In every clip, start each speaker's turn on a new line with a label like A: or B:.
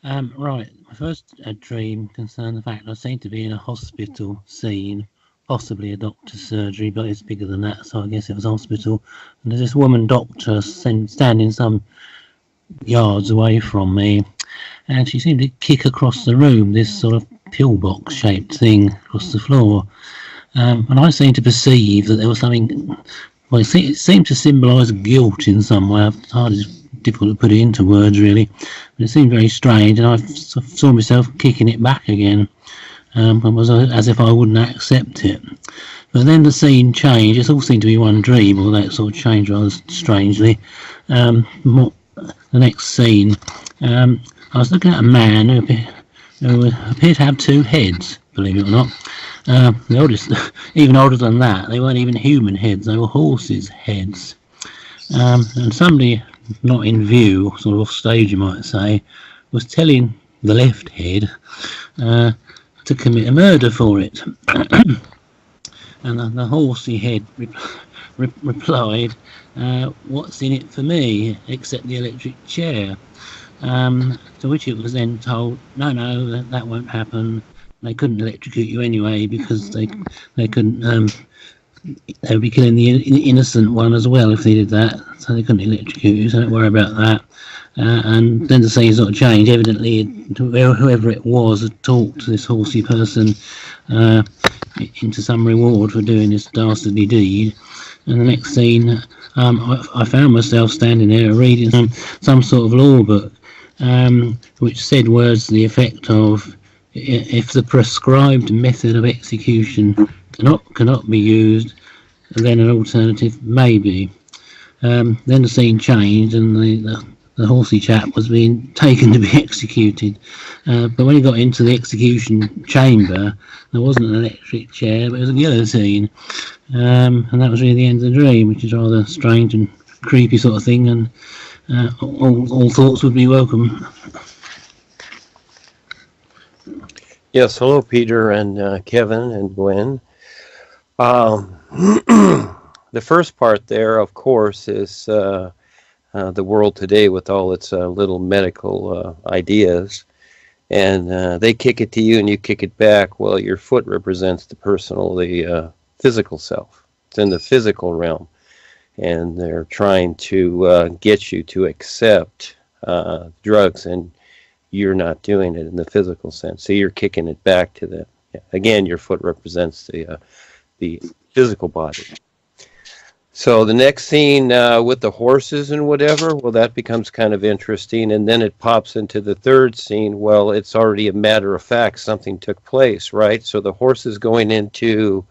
A: Right. My first dream concerned the fact I seemed to be in a hospital scene, possibly a doctor's surgery, but it's bigger than that, so I guess it was hospital. And there's this woman doctor standing some yards away from me, and she seemed to kick across the room this sort of pillbox-shaped thing across the floor. And I seemed to perceive that there was something. Well, it seemed to symbolise guilt in some way. It's difficult to put it into words, really. But it seemed very strange, and I saw myself kicking it back again. It was as if I wouldn't accept it. But then the scene changed. It all seemed to be one dream, although it sort of changed rather strangely. The next scene, I was looking at a man who appeared to have two heads, believe it or not. The oldest, even older than that, they weren't even human heads, they were horses' heads. And somebody not in view, sort of off stage you might say, was telling the left head to commit a murder for it. And the horsey head replied, what's in it for me except the electric chair? To which it was then told, no, that won't happen. They couldn't electrocute you anyway because they couldn't. They would be killing the innocent one as well if they did that. So they couldn't electrocute you. So don't worry about that. And then the scene sort of changed. Evidently, whoever it was had talked this horsey person into some reward for doing this dastardly deed. And the next scene, I found myself standing there reading some sort of law book, which said words to the effect of, if the prescribed method of execution cannot be used, then an alternative may be. Then the scene changed, and the horsey chap was being taken to be executed. But when he got into the execution chamber, there wasn't an electric chair, but it was a guillotine. And that was really the end of the dream, which is rather strange and creepy sort of thing. And all thoughts would be welcome.
B: Yes, hello, Peter and Kevin and Gwen. The first part there, of course, is the world today with all its little medical ideas. And they kick it to you and you kick it back. Well, your foot represents the physical self. It's in the physical realm. And they're trying to get you to accept drugs, and you're not doing it in the physical sense. So you're kicking it back to them. Again, your foot represents the physical body. So the next scene with the horses and whatever, well, that becomes kind of interesting. And then it pops into the third scene. Well, it's already a matter of fact. Something took place, right? So the horse is going into,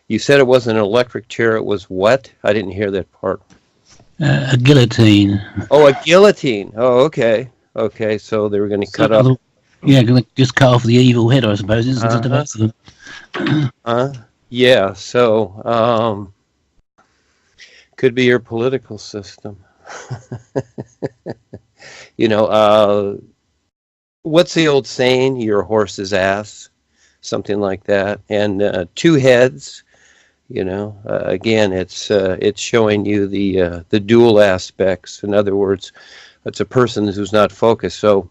B: you said it wasn't an electric chair. It was what? I didn't hear that part.
A: A guillotine.
B: Oh, a guillotine. Oh, okay. Okay, so they were going to cut off.
A: Yeah, going to just cut off the evil head, I suppose, isn't it? Most of them.
B: Yeah, so could be your political system. You know, what's the old saying? Your horse's ass, something like that. And two heads. You know, again, it's showing you the dual aspects. In other words, it's a person who's not focused. So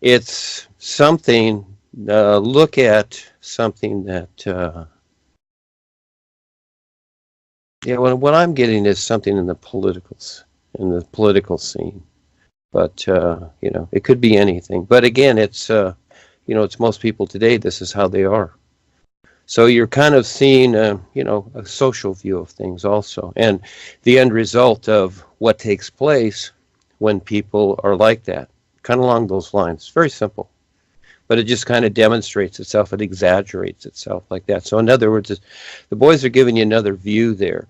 B: it's something, look at something that, what I'm getting is something in the political scene. But, you know, it could be anything. But again, it's, you know, it's most people today, this is how they are. So you're kind of seeing, you know, a social view of things also. And the end result of what takes place when people are like that, kind of along those lines. It's very simple, but it just kind of demonstrates itself. It exaggerates itself like that. So in other words, the boys are giving you another view there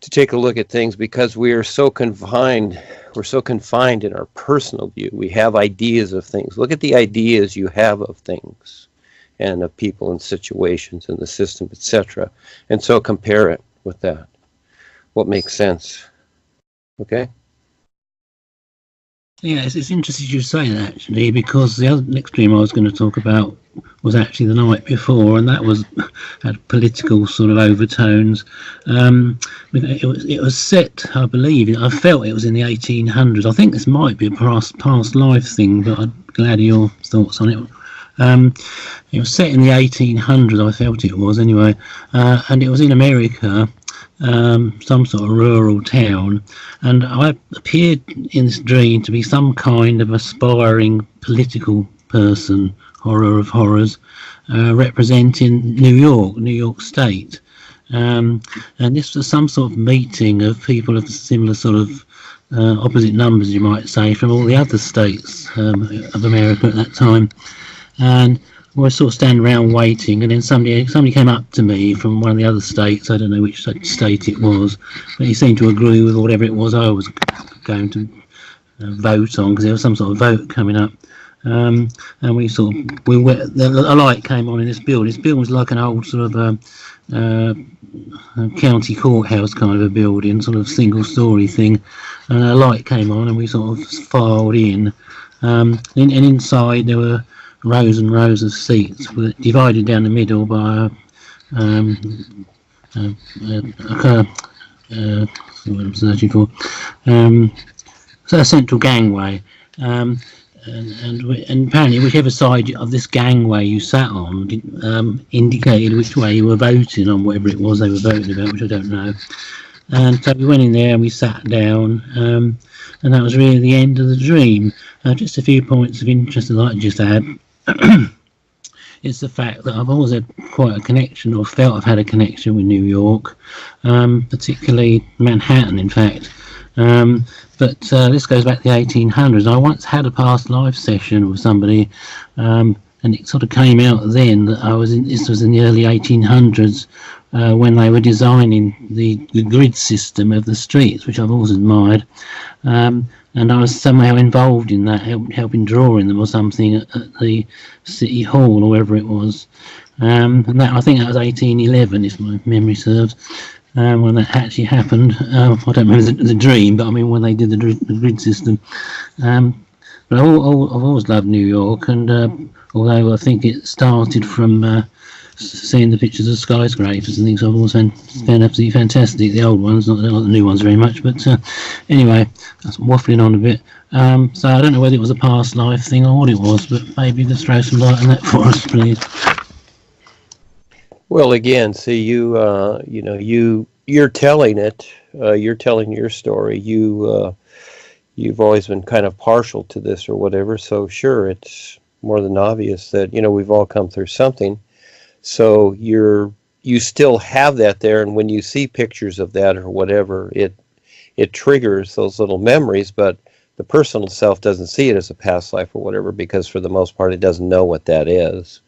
B: to take a look at things, because we are so confined. We're so confined in our personal view. We have ideas of things. Look at the ideas you have of things and of people and situations and the system, etc. And so compare it with that. What makes sense? Okay?
A: Yeah, it's interesting you say that, actually, because the next dream I was going to talk about was actually the night before, and that was had political sort of overtones. It was set, I believe. I felt it was in the 1800s. I think this might be a past life thing, but I'm glad of your thoughts on it. It was set in the 1800s. I felt it was anyway, and it was in America. Some sort of rural town, and I appeared in this dream to be some kind of aspiring political person, horror of horrors, representing New York State. And this was some sort of meeting of people of similar sort of opposite numbers, you might say, from all the other states of America at that time. And we were sort of standing around waiting, and then somebody came up to me from one of the other states. I don't know which state it was, but he seemed to agree with whatever it was I was going to vote on, because there was some sort of vote coming up. And a light came on in this building. This building was like an old sort of county courthouse kind of a building, sort of single-story thing. And a light came on, and we sort of filed in. And inside there were rows and rows of seats, divided down the middle by what I'm searching for, so a central gangway, and apparently whichever side of this gangway you sat on indicated which way you were voting on, whatever it was they were voting about, which I don't know. And so we went in there and we sat down, and that was really the end of the dream. Just a few points of interest that I just add. It's the fact that I've always had quite a connection, or felt I've had a connection with New York, particularly Manhattan, in fact. But this goes back to the 1800s. I once had a past life session with somebody, and it sort of came out then that this was in the early 1800s, when they were designing the grid system of the streets, which I've always admired. And I was somehow involved in that, helping drawing them or something at the City Hall or wherever it was. And that, I think that was 1811, if my memory serves, when that actually happened. I don't remember the dream, but I mean when they did the grid system. But I've always loved New York, and although I think it started from seeing the pictures of skyscrapers and things, I've always found absolutely fantastic. The old ones, not the new ones very much, but anyway, that's waffling on a bit. So I don't know whether it was a past life thing or what it was, but maybe just throw some light on that for us, please.
B: Well, again, see, you're telling it. You're telling your story. You've always been kind of partial to this or whatever. So sure, it's more than obvious that we've all come through something. So you still have that there, and when you see pictures of that or whatever, it triggers those little memories, but the personal self doesn't see it as a past life or whatever, because for the most part it doesn't know what that is.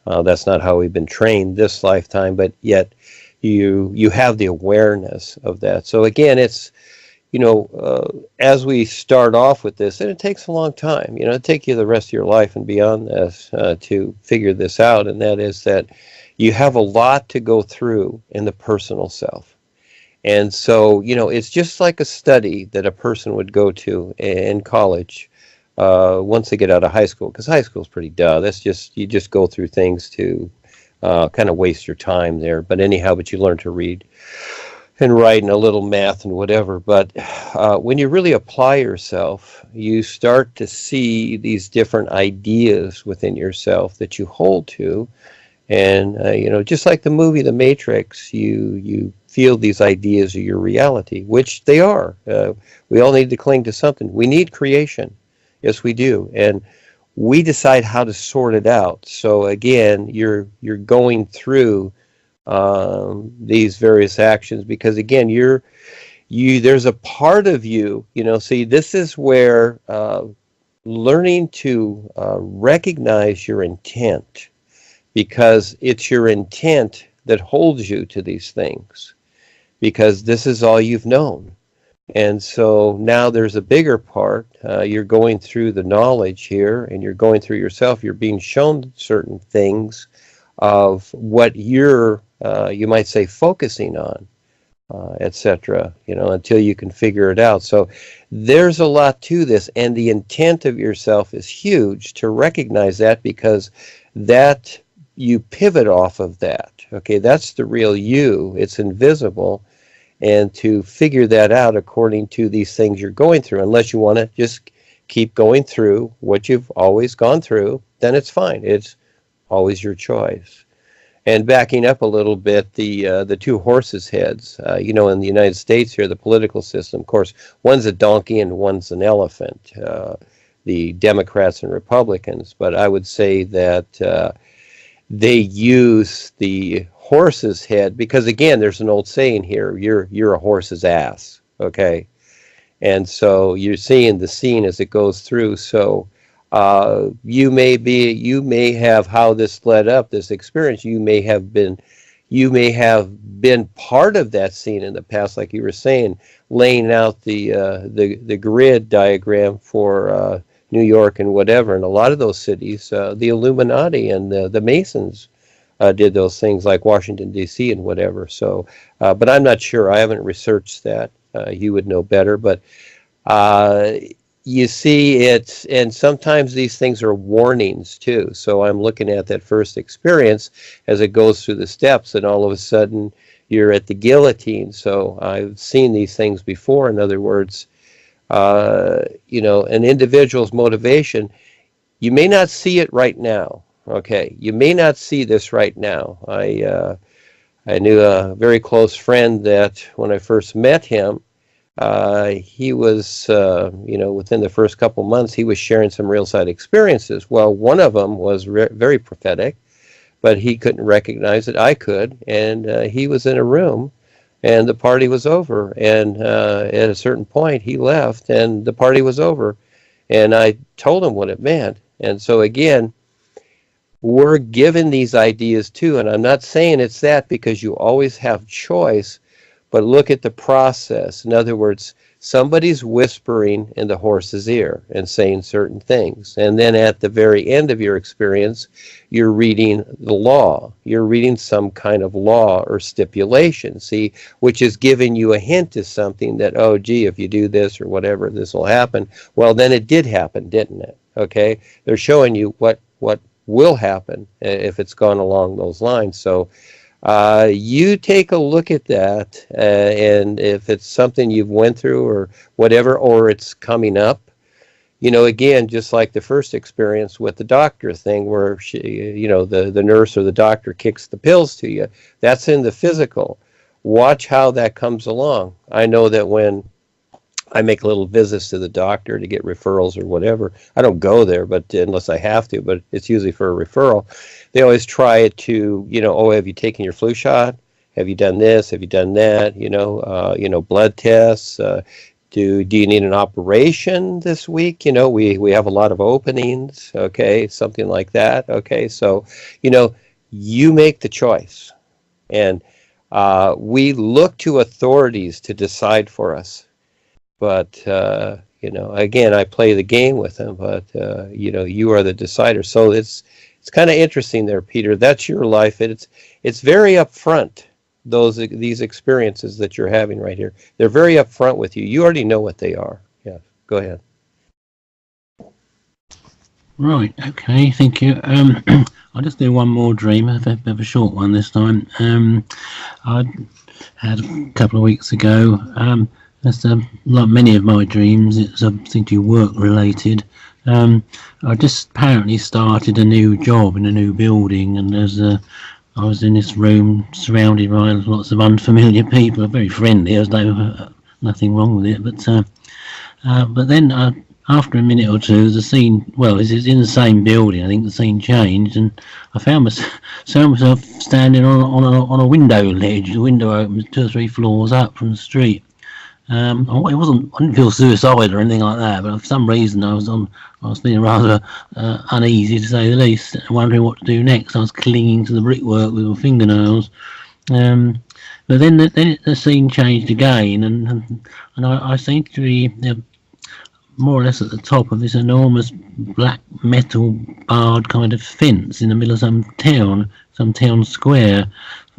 B: That's not how we've been trained this lifetime, but yet you have the awareness of that. So again, it's as we start off with this, and it takes a long time, it'll take you the rest of your life and beyond this to figure this out, and that is that you have a lot to go through in the personal self. And so, it's just like a study that a person would go to in college once they get out of high school, because high school is pretty dull. You just go through things to kind of waste your time there. But anyhow, you learn to read and write and a little math and whatever. But when you really apply yourself, you start to see these different ideas within yourself that you hold to. And, just like the movie The Matrix, you feel these ideas are your reality, which they are. We all need to cling to something. We need creation. Yes, we do. And we decide how to sort it out. So again, you're going through these various actions, because again, there's a part of you, see, this is where learning to recognize your intent, because it's your intent that holds you to these things, because this is all you've known. And so now there's a bigger part. You're going through the knowledge here, and you're going through yourself. You're being shown certain things of what you're, you might say, focusing on. etc. Until you can figure it out. So there's a lot to this, and the intent of yourself is huge to recognize that, because that you pivot off of that. Okay, that's the real you. It's invisible, and to figure that out according to these things you're going through, unless you want to just keep going through what you've always gone through, then it's fine. It's always your choice. And backing up a little bit, the two horses' heads, in the United States here, the political system, of course, one's a donkey and one's an elephant, the Democrats and Republicans. But I would say that they use the horse's head because, again, there's an old saying here, you're a horse's ass, okay? And so you're seeing the scene as it goes through. So you may have, how this led up, this experience, you may have been part of that scene in the past, like you were saying, laying out the grid diagram for New York and whatever. And a lot of those cities, the Illuminati and the Masons did those things, like Washington, D.C. and whatever. So, but I'm not sure. I haven't researched that. You would know better. But you see, and sometimes these things are warnings too. So I'm looking at that first experience as it goes through the steps, and all of a sudden you're at the guillotine. So I've seen these things before. In other words, an individual's motivation, you may not see it right now. Okay, you may not see this right now. I knew a very close friend that when I first met him, he was, within the first couple months, he was sharing some real side experiences. Well, one of them was very prophetic, but he couldn't recognize it. I could, and he was in a room, and the party was over. And at a certain point, he left, and the party was over. And I told him what it meant. And so again, we're given these ideas too, and I'm not saying it's that, because you always have choice. But look at the process. In other words, somebody's whispering in the horse's ear and saying certain things. And then at the very end of your experience, you're reading the law. You're reading some kind of law or stipulation, see, which is giving you a hint to something that, oh, gee, if you do this or whatever, this will happen. Well, then it did happen, didn't it? Okay? They're showing you what will happen if it's gone along those lines. So you take a look at that, and if it's something you've went through or whatever, or it's coming up, again, just like the first experience with the doctor thing, where she, the nurse or the doctor kicks the pills to you, that's in the physical. Watch how that comes along. I know that when I make little visits to the doctor to get referrals or whatever, I don't go there, but unless I have to, but it's usually for a referral. They always try to, oh, have you taken your flu shot? Have you done this? Have you done that? Blood tests. Do you need an operation this week? We have a lot of openings. Okay, something like that. Okay, so, you make the choice. And we look to authorities to decide for us. But, again, I play the game with them, but, you are the decider. So it's kind of interesting there, Peter. That's your life. It's very upfront, these experiences that you're having right here. They're very upfront with you. You already know what they are. Yeah, go ahead.
A: Right, okay, thank you. I'll just do one more dream, a bit of a short one this time. I had a couple of weeks ago, that's like many of my dreams, it's something to work related. I just apparently started a new job in a new building, and I was in this room surrounded by lots of unfamiliar people, very friendly. There's nothing wrong with it, but then after a minute or two, the scene, it's in the same building. I think the scene changed, and I found myself standing on a window ledge. The window opens 2 or 3 floors up from the street. I didn't feel suicidal or anything like that, but for some reason I was feeling rather uneasy, to say the least, wondering what to do next. I was clinging to the brickwork with my fingernails. But then the scene changed again, and I seemed to be more or less at the top of this enormous black metal barred kind of fence in the middle of some town square.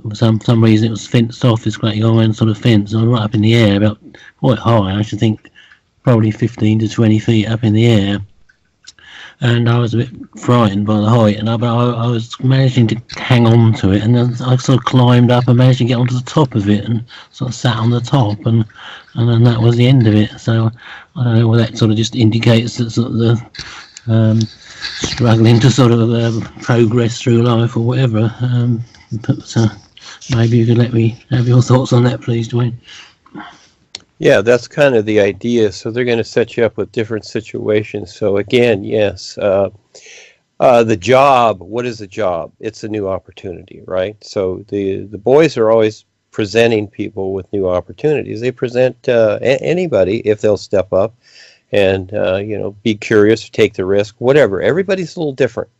A: For some reason it was fenced off, this great iron sort of fence, and right up in the air, about quite high, I should think, probably 15 to 20 feet up in the air. And I was a bit frightened by the height, and I was managing to hang on to it, and then I sort of climbed up and managed to get onto the top of it, and sort of sat on the top, and then that was the end of it. So I don't know whether that sort of just indicates that sort of the struggling to sort of progress through life or whatever. But maybe you could let me have your thoughts on that, please, Dwayne.
B: Yeah, that's kind of the idea. So they're going to set you up with different situations. So again, yes, the job, what is a job? It's a new opportunity, right? So the boys are always presenting people with new opportunities. They present anybody if they'll step up and, be curious, take the risk, whatever. Everybody's a little different.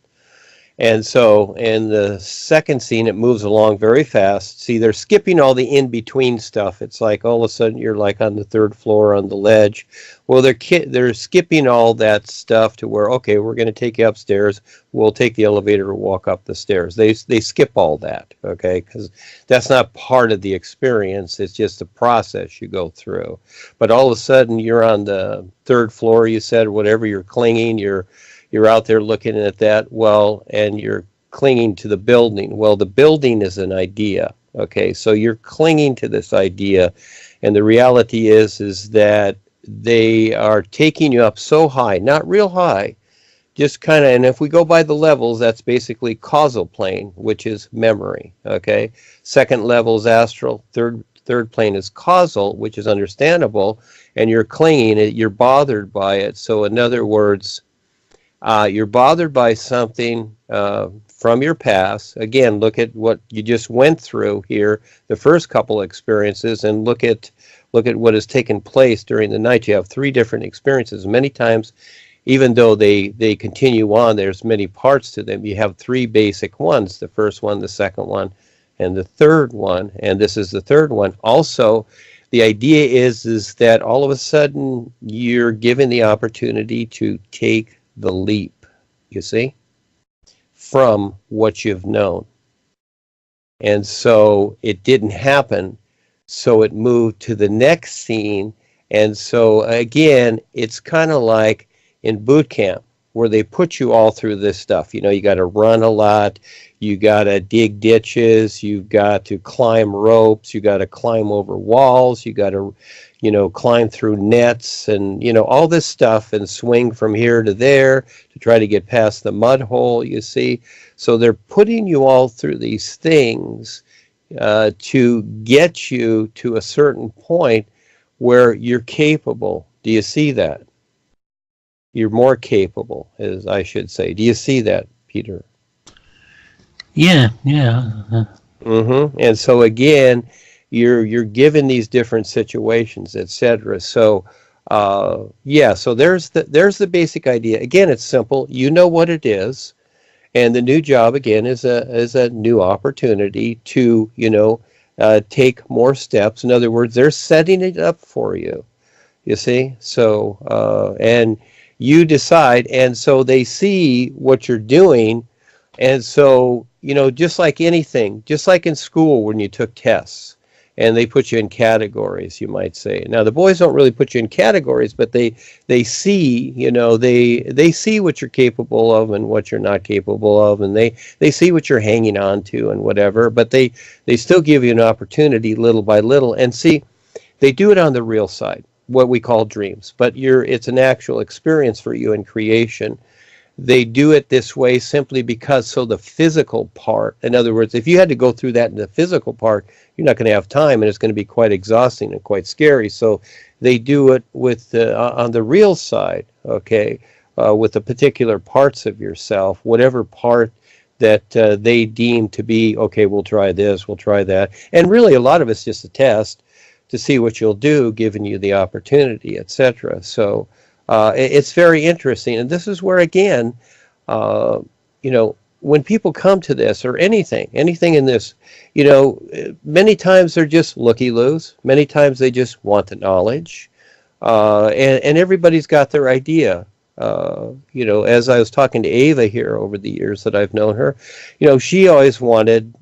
B: And so in the second scene, it moves along very fast. See, they're skipping all the in-between stuff. It's like all of a sudden you're like on the third floor on the ledge. Well, they're skipping all that stuff to where, okay, we're going to take you upstairs. We'll take the elevator and walk up the stairs. They skip all that, okay, because that's not part of the experience. It's just a process you go through. But all of a sudden you're on the third floor, you said, whatever, you're clinging, you're out there looking at that, well, and you're clinging to the building. Well, the building is an idea, okay? So you're clinging to this idea, and the reality is that they are taking you up so high, not real high, just kind of, and if we go by the levels, that's basically causal plane, which is memory, okay? Second level is astral, third plane is causal, which is understandable, and you're clinging, you're bothered by it. So in other words, you're bothered by something from your past. Again, look at what you just went through here, the first couple experiences, and look at what has taken place during the night. You have three different experiences. Many times, even though they continue on, there's many parts to them. You have three basic ones, the first one, the second one, and the third one, and this is the third one. Also, the idea is that all of a sudden you're given the opportunity to take the leap, you see, from what you've known. And so it didn't happen, so it moved to the next scene. And so again, it's kind of like in boot camp where they put you all through this stuff. You got to run a lot, you got to dig ditches, you've got to climb ropes, you got to climb over walls, you got to climb through nets and, all this stuff and swing from here to there to try to get past the mud hole, you see. So they're putting you all through these things to get you to a certain point where you're capable. Do you see that? You're more capable, as I should say. Do you see that, Peter?
A: Yeah.
B: And so again, you're given these different situations, etc. So so there's the basic idea. Again, it's simple. You know what it is, and the new job again is a new opportunity to take more steps. In other words, they're setting it up for you. You see, so and you decide, and so they see what you're doing, and so just like anything, just like in school when you took tests. And they put you in categories, you might say. Now, the boys don't really put you in categories, but they see, they see what you're capable of and what you're not capable of, and they see what you're hanging on to and whatever, but they still give you an opportunity little by little. And see, they do it on the real side, what we call dreams, but it's an actual experience for you in creation. They do it this way simply because so the physical part, in other words, if you had to go through that in the physical part, you're not going to have time, and it's going to be quite exhausting and quite scary. So they do it with on the real side, okay, with the particular parts of yourself, whatever part that they deem to be, okay, we'll try this, we'll try that. And really a lot of it's just a test to see what you'll do, giving you the opportunity, etc. So it's very interesting, and this is where, again, when people come to this or anything in this, many times they're just looky-loos. Many times they just want the knowledge, and everybody's got their idea As I was talking to Ava here over the years that I've known her, she always wanted,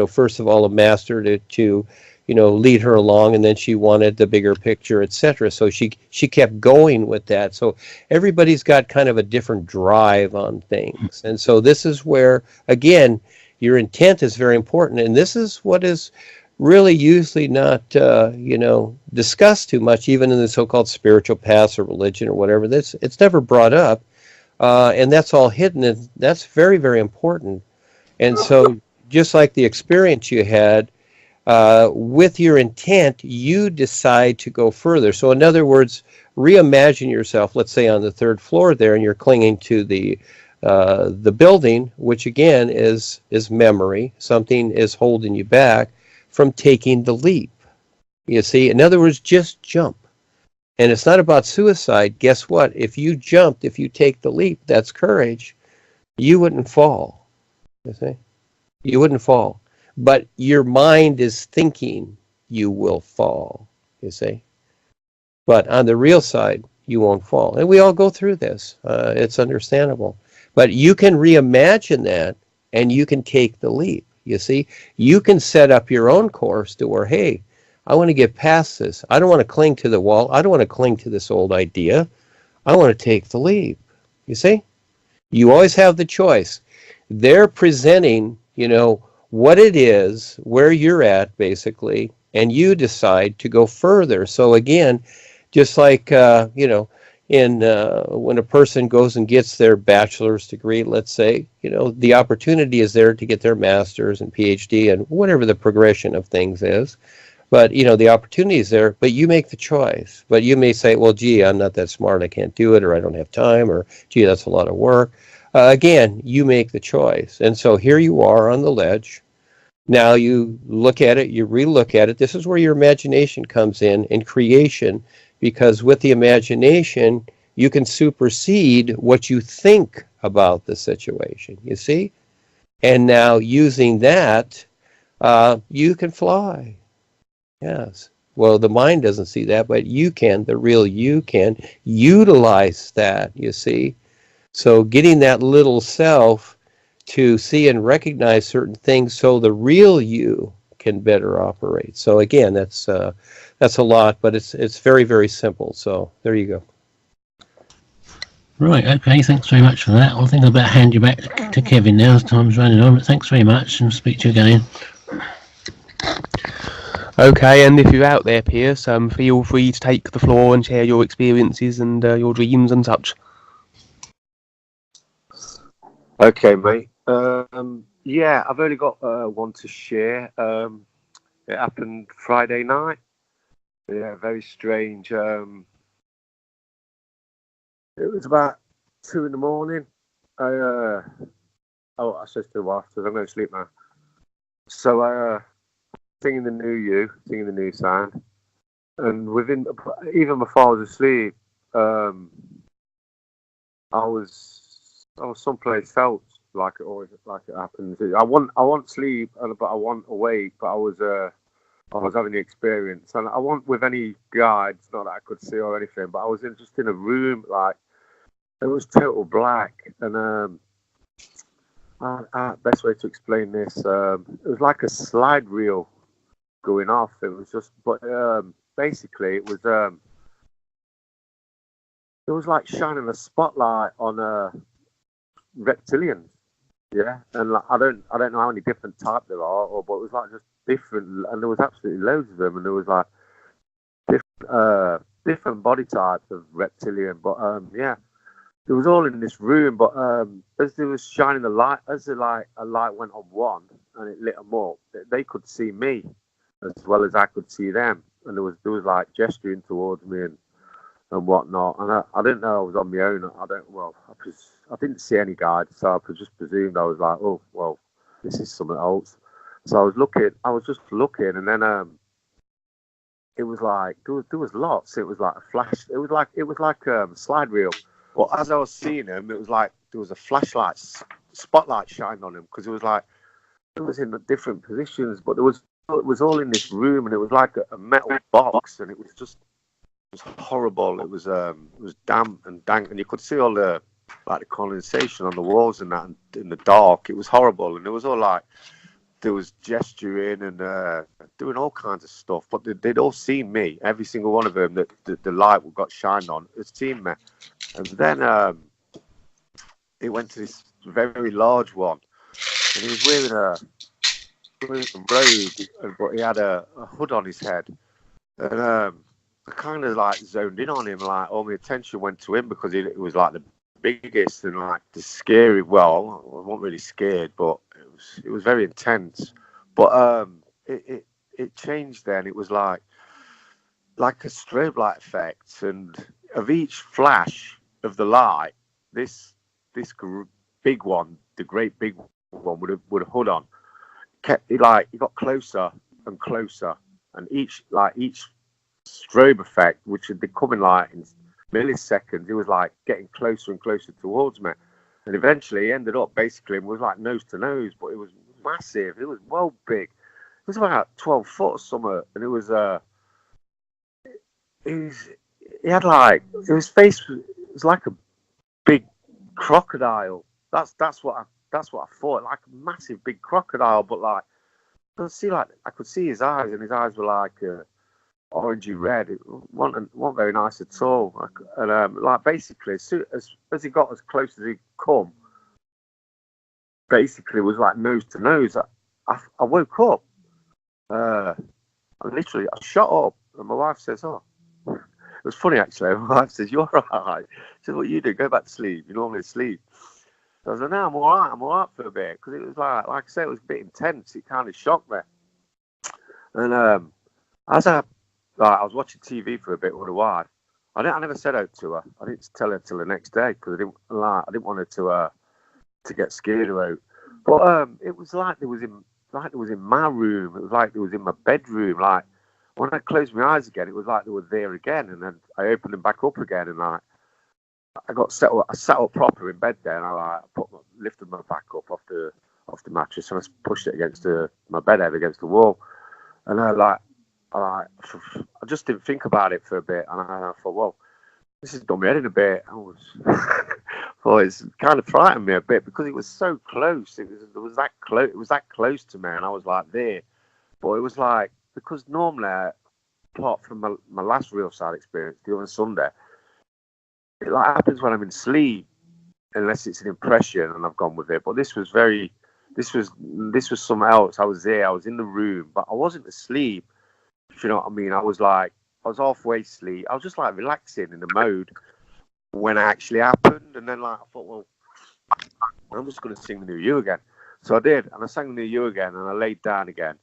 B: first of all, a master to lead her along, and then she wanted the bigger picture, etc. So she kept going with that. So everybody's got kind of a different drive on things, and so this is where, again, your intent is very important, and this is what is really usually not discussed too much, even in the so-called spiritual paths or religion or whatever. It's never brought up, and that's all hidden, and that's very, very important. And so just like the experience you had, with your intent, you decide to go further. So in other words, reimagine yourself, let's say on the third floor there, and you're clinging to the building, which again is memory. Something is holding you back from taking the leap. You see, in other words, just jump. And it's not about suicide. Guess what? If you jumped, if you take the leap, that's courage. You wouldn't fall. You see, you wouldn't fall. But your mind is thinking you will fall, you see. But on the real side, you won't fall. And we all go through this. It's understandable. But you can reimagine that, and you can take the leap, you see. You can set up your own course to where, hey, I want to get past this. I don't want to cling to the wall. I don't want to cling to this old idea. I want to take the leap, you see. You always have the choice. They're presenting, what it is, where you're at, basically, and you decide to go further. So again, just like, when a person goes and gets their bachelor's degree, let's say, the opportunity is there to get their master's and PhD and whatever the progression of things is. But, the opportunity is there, but you make the choice. But you may say, well, gee, I'm not that smart, I can't do it, or I don't have time, or gee, that's a lot of work. Again, you make the choice. And so here you are on the ledge. Now you look at it, you re-look at it. This is where your imagination comes in creation, because with the imagination, you can supersede what you think about the situation, you see? And now using that, you can fly. Yes. Well, the mind doesn't see that, but you can, the real you can utilize that, you see? So getting that little self to see and recognize certain things so the real you can better operate. So again, that's a lot, but it's very, very simple. So there you go.
A: Right, okay, thanks very much for that. I think I'll about hand you back to Kevin now as time's running on, but thanks very much and speak to you again.
C: Okay, and if you're out there, Pearce, feel free to take the floor and share your experiences and your dreams and such.
D: Okay, mate. Yeah, I've only got one to share. It happened Friday night. Yeah, very strange. It was about 2 a.m. I said to the wife, I'm going to sleep now. So singing the new you, singing the new sound, and even before I was asleep, I was someplace else, like it always happens. I want sleep, but I want awake. But I was having the experience, and I want with any guides, not that I could see or anything, but I was just in a room, like it was total black, and best way to explain this, it was like a slide reel going off. It was just, but basically it was like shining a spotlight on reptilians, yeah, and like, I don't know how many different types there are, but it was like just different, and there was absolutely loads of them, and there was like different body types of reptilian, but yeah, it was all in this room. But as they was shining the light, a light went on one, and it lit them up. They could see me as well as I could see them, and there was like gesturing towards me and whatnot, and I didn't know I was on my own. I didn't see any guide, so I just presumed I was like, oh well, this is something else. So I was just looking, and then it was like there was lots. It was like a flash. It was like a slide reel. Well, as I was seeing them, it was like there was a flashlight spotlight shining on them, because it was like it was in different positions, but it was all in this room, and it was like a metal box, and it was just was horrible. It was damp and dank, and you could see all the like the condensation on the walls and that in the dark. It was horrible, and it was all like there was gesturing and doing all kinds of stuff. But they'd all seen me. Every single one of them that the light got shined on had seen me. And then it went to this very large one, and he was wearing a robe, but he had a hood on his head. And I kind of like zoned in on him, like all my attention went to him because he was like the biggest and like the scary. Well, I wasn't really scared, but it was very intense. But it changed then. It was like a strobe light effect, and of each flash of the light, this big one, the great big one, would have hood on. It got closer and closer, and each strobe effect, which had been coming like in milliseconds, it was like getting closer and closer towards me, and eventually ended up basically, it was like nose to nose, but it was massive. It was well big. It was about 12 foot or something, and it was he had like, his face was like a big crocodile. That's what I thought, like a massive big crocodile, but like I could see his eyes, and his eyes were like orangey red. It wasn't very nice at all. And like basically, as he got as close as he come, basically it was like nose to nose. I woke up. I shot up, and my wife says, "Oh." It was funny actually. My wife says, "You're all right." She said, "What you do? Go back to sleep. You normally sleep." So I was like, "No, I'm all right for a bit," because it was like I say, it was a bit intense. It kind of shocked me. And as I was watching TV for a bit with a wife, I never said out to her. I didn't tell her till the next day because I didn't want her to get scared out. But it was like it was in my room. It was like it was in my bedroom. Like when I closed my eyes again, it was like they were there again, and then I opened them back up again, and like I got set up. I sat up proper in bed there, and I lifted my back up off the mattress, and I pushed it against my bed head against the wall, and I just didn't think about it for a bit, and I thought, well, this has done my head in a bit. Well, it's kind of frightened me a bit because it was so close. It was that close. It was that close to me, and I was like there, but it was like, because normally, apart from my last real sad experience, the other Sunday, it like happens when I'm in sleep, unless it's an impression and I've gone with it. But this was something else. I was there. I was in the room, but I wasn't asleep. If you know what I mean. I was halfway asleep. I was just like relaxing in the mode when it actually happened. And then like I thought, well, I'm just going to sing the New Year again. So I did, and I sang the New Year again, and I laid down again,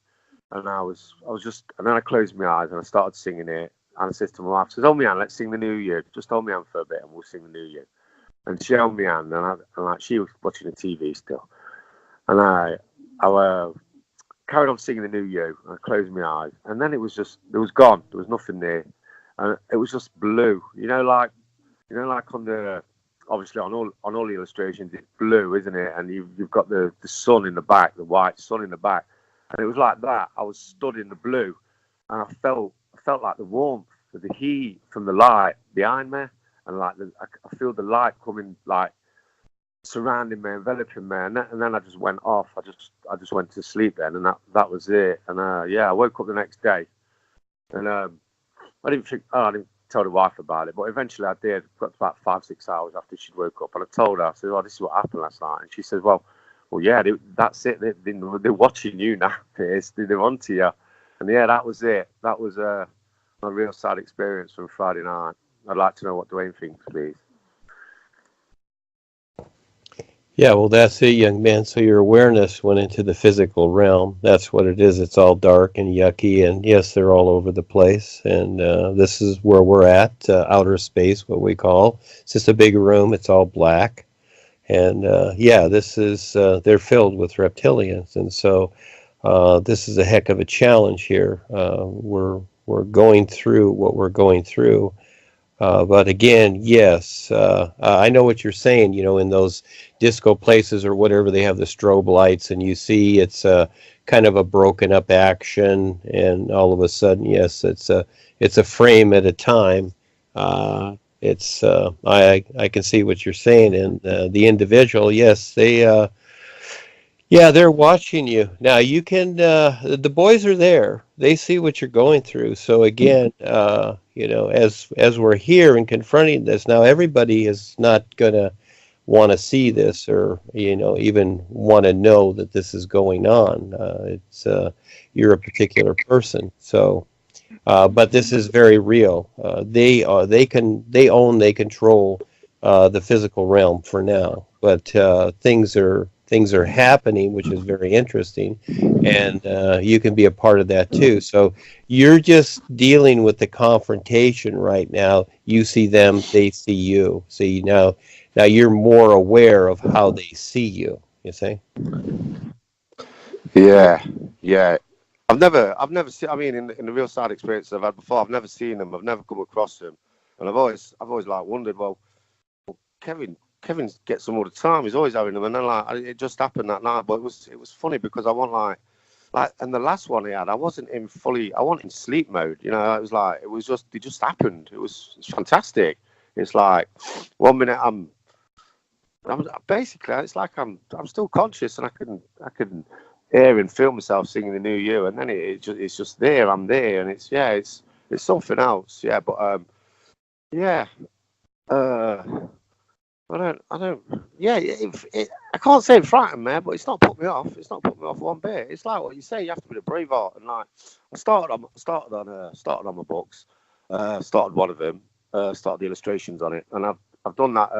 D: and I was just, and then I closed my eyes and I started singing it. And I said to my wife, "Says, hold me hand, let's sing the New Year. Just hold me hand for a bit, and we'll sing the New Year." And she held me hand, and like she was watching the TV still, and I carried on singing the New Year. I closed my eyes, and then it was gone. There was nothing there, and it was just blue. Like on the, obviously on all the illustrations, it's blue, isn't it? And you've got the sun in the back, the white sun in the back, and it was like that. I was stood in the blue, and I felt like the warmth, the heat from the light behind me, and like I feel the light coming, like surrounding me, enveloping me, and then I just went off. I just went to sleep then, and that was it. And I woke up the next day, and I didn't tell the wife about it, but eventually I did. Got about 5-6 hours after she'd woke up, and I told her. I said, "Oh, this is what happened last night," and she says, "Well, yeah, that's it. They're watching you now, Pearce. They're onto you." And yeah, that was it. That was my real sad experience from Friday night. I'd like to know what Dwayne thinks, please.
B: Yeah, well, that's it, young man. So your awareness went into the physical realm. That's what it is. It's all dark and yucky, and yes, they're all over the place. And this is where we're at, outer space, what we call. It's just a big room. It's all black. And this is, they're filled with reptilians. And so this is a heck of a challenge here. We're going through what we're going through. But again, yes, I know what you're saying, in those disco places or whatever, they have the strobe lights, and you see it's kind of a broken up action, and all of a sudden, yes, it's a frame at a time. I can see what you're saying, and the individual, yes, they're watching you. Now you can, the boys are there. They see what you're going through. So again, as we're here and confronting this, now everybody is not gonna want to see this, or even want to know that this is going on. You're a particular person, so. But this is very real. They control the physical realm for now, but things are happening, which is very interesting, and you can be a part of that too. So you're just dealing with the confrontation right now. You see them, they see you. See, now you're more aware of how they see you. You see?
E: Yeah. I've never seen. I mean, in the real side experience I've had before, I've never seen them. I've never come across them, and I've always like wondered. Well, Kevin gets them all the time. He's always having them, and then like it just happened that night. But it was funny because I want like, and the last one he had, I wasn't in sleep mode. It just happened. It was fantastic. It's like 1 minute I'm basically, it's like I'm still conscious, and I can hear and feel myself singing the New Year, and then it's just there. I'm there, and it's something else. Yeah, but I don't. Yeah, I can't say it frightened me, but it's not put me off. It's not put me off one bit. It's like what you say. You have to be a brave heart, and like I started on my books. Started one of them. Started the illustrations on it, and I've done that.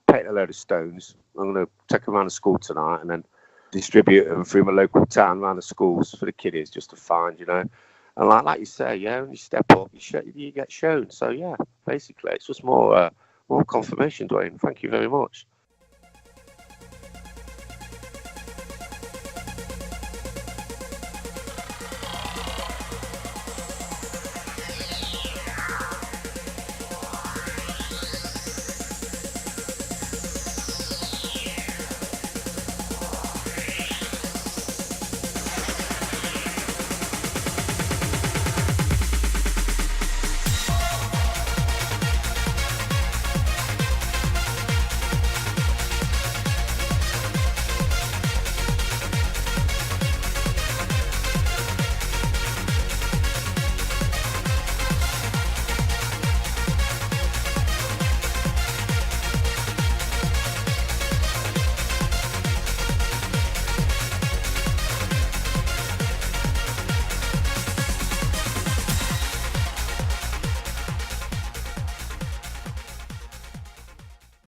E: Painted a load of stones. I'm going to take them around the school tonight, and then distribute them through my local town around the schools for the kiddies just to find, and like you say, when you step up, you get shown. So yeah, basically, it's just more confirmation, Dwayne. Thank you very much.